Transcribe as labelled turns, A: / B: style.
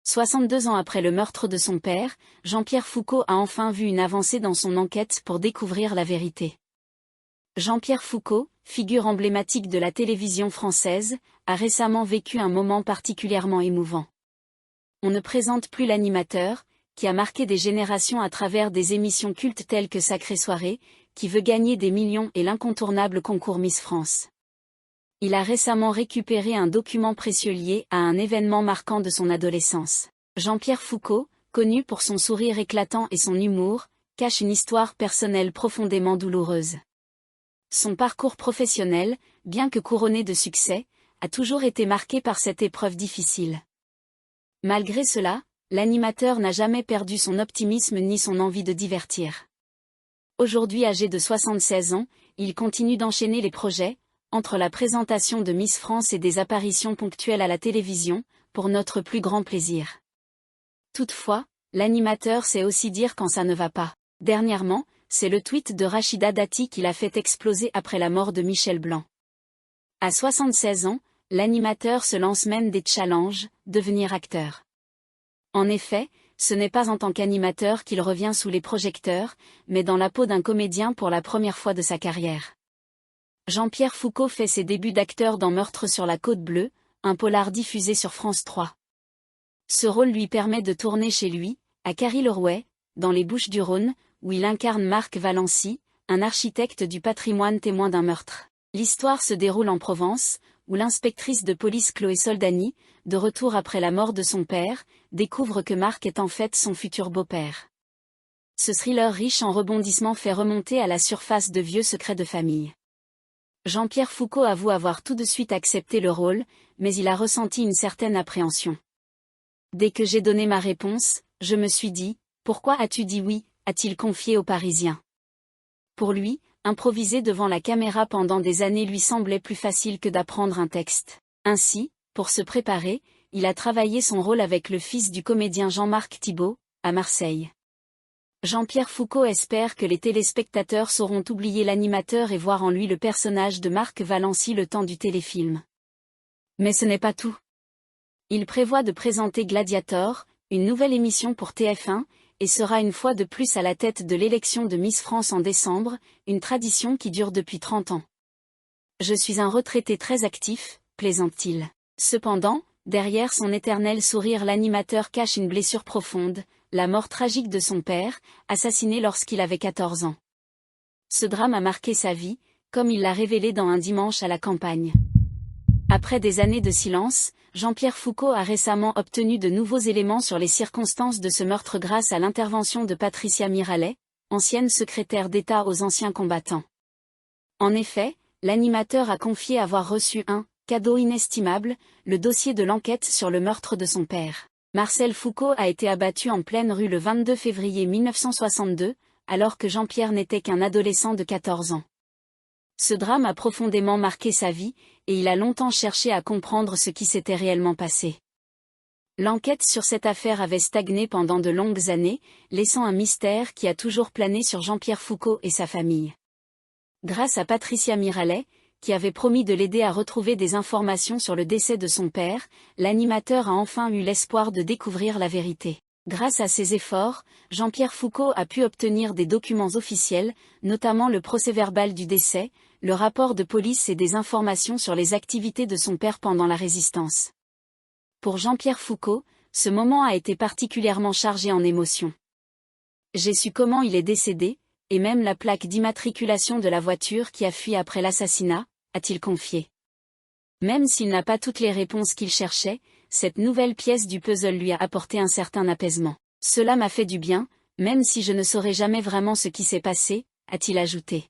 A: 62 ans après le meurtre de son père, Jean-Pierre Foucault a enfin vu une avancée dans son enquête pour découvrir la vérité. Jean-Pierre Foucault, figure emblématique de la télévision française, a récemment vécu un moment particulièrement émouvant. On ne présente plus l'animateur, qui a marqué des générations à travers des émissions cultes telles que Sacrée Soirée, qui veut gagner des millions et l'incontournable concours Miss France. Il a récemment récupéré un document précieux lié à un événement marquant de son adolescence. Jean-Pierre Foucault, connu pour son sourire éclatant et son humour, cache une histoire personnelle profondément douloureuse. Son parcours professionnel, bien que couronné de succès, a toujours été marqué par cette épreuve difficile. Malgré cela, l'animateur n'a jamais perdu son optimisme ni son envie de divertir. Aujourd'hui âgé de 76 ans, il continue d'enchaîner les projets, entre la présentation de Miss France et des apparitions ponctuelles à la télévision, pour notre plus grand plaisir. Toutefois, l'animateur sait aussi dire quand ça ne va pas. Dernièrement, c'est le tweet de Rachida Dati qui l'a fait exploser après la mort de Michel Blanc. À 76 ans, l'animateur se lance même des challenges, devenir acteur. En effet, ce n'est pas en tant qu'animateur qu'il revient sous les projecteurs, mais dans la peau d'un comédien pour la première fois de sa carrière. Jean-Pierre Foucault fait ses débuts d'acteur dans Meurtre sur la Côte Bleue, un polar diffusé sur France 3. Ce rôle lui permet de tourner chez lui, à Carry-le-Rouet, dans les Bouches-du-Rhône, où il incarne Marc Valency, un architecte du patrimoine témoin d'un meurtre. L'histoire se déroule en Provence, où l'inspectrice de police Chloé Soldani, de retour après la mort de son père, découvre que Marc est en fait son futur beau-père. Ce thriller riche en rebondissements fait remonter à la surface de vieux secrets de famille. Jean-Pierre Foucault avoue avoir tout de suite accepté le rôle, mais il a ressenti une certaine appréhension. Dès que j'ai donné ma réponse, je me suis dit « Pourquoi as-tu dit oui ?» a-t-il confié aux Parisiens. Pour lui, improviser devant la caméra pendant des années lui semblait plus facile que d'apprendre un texte. Ainsi, pour se préparer, il a travaillé son rôle avec le fils du comédien Jean-Marc Thibault, à Marseille. Jean-Pierre Foucault espère que les téléspectateurs sauront oublier l'animateur et voir en lui le personnage de Marc Valency le temps du téléfilm. Mais ce n'est pas tout. Il prévoit de présenter Gladiator, une nouvelle émission pour TF1, et sera une fois de plus à la tête de l'élection de Miss France en décembre, une tradition qui dure depuis 30 ans. Je suis un retraité très actif, plaisante-t-il. Cependant, derrière son éternel sourire, l'animateur cache une blessure profonde, la mort tragique de son père, assassiné lorsqu'il avait 14 ans. Ce drame a marqué sa vie, comme il l'a révélé dans Un dimanche à la campagne. Après des années de silence, Jean-Pierre Foucault a récemment obtenu de nouveaux éléments sur les circonstances de ce meurtre grâce à l'intervention de Patricia Mirallet, ancienne secrétaire d'État aux anciens combattants. En effet, l'animateur a confié avoir reçu un « cadeau inestimable », le dossier de l'enquête sur le meurtre de son père. Marcel Foucault a été abattu en pleine rue le 22 février 1962, alors que Jean-Pierre n'était qu'un adolescent de 14 ans. Ce drame a profondément marqué sa vie, et il a longtemps cherché à comprendre ce qui s'était réellement passé. L'enquête sur cette affaire avait stagné pendant de longues années, laissant un mystère qui a toujours plané sur Jean-Pierre Foucault et sa famille. Grâce à Patricia Mirallet, qui avait promis de l'aider à retrouver des informations sur le décès de son père, l'animateur a enfin eu l'espoir de découvrir la vérité. Grâce à ses efforts, Jean-Pierre Foucault a pu obtenir des documents officiels, notamment le procès-verbal du décès, le rapport de police et des informations sur les activités de son père pendant la Résistance. Pour Jean-Pierre Foucault, ce moment a été particulièrement chargé en émotions. J'ai su comment il est décédé, et même la plaque d'immatriculation de la voiture qui a fui après l'assassinat, a-t-il confié. Même s'il n'a pas toutes les réponses qu'il cherchait, cette nouvelle pièce du puzzle lui a apporté un certain apaisement. Cela m'a fait du bien, même si je ne saurai jamais vraiment ce qui s'est passé, a-t-il ajouté.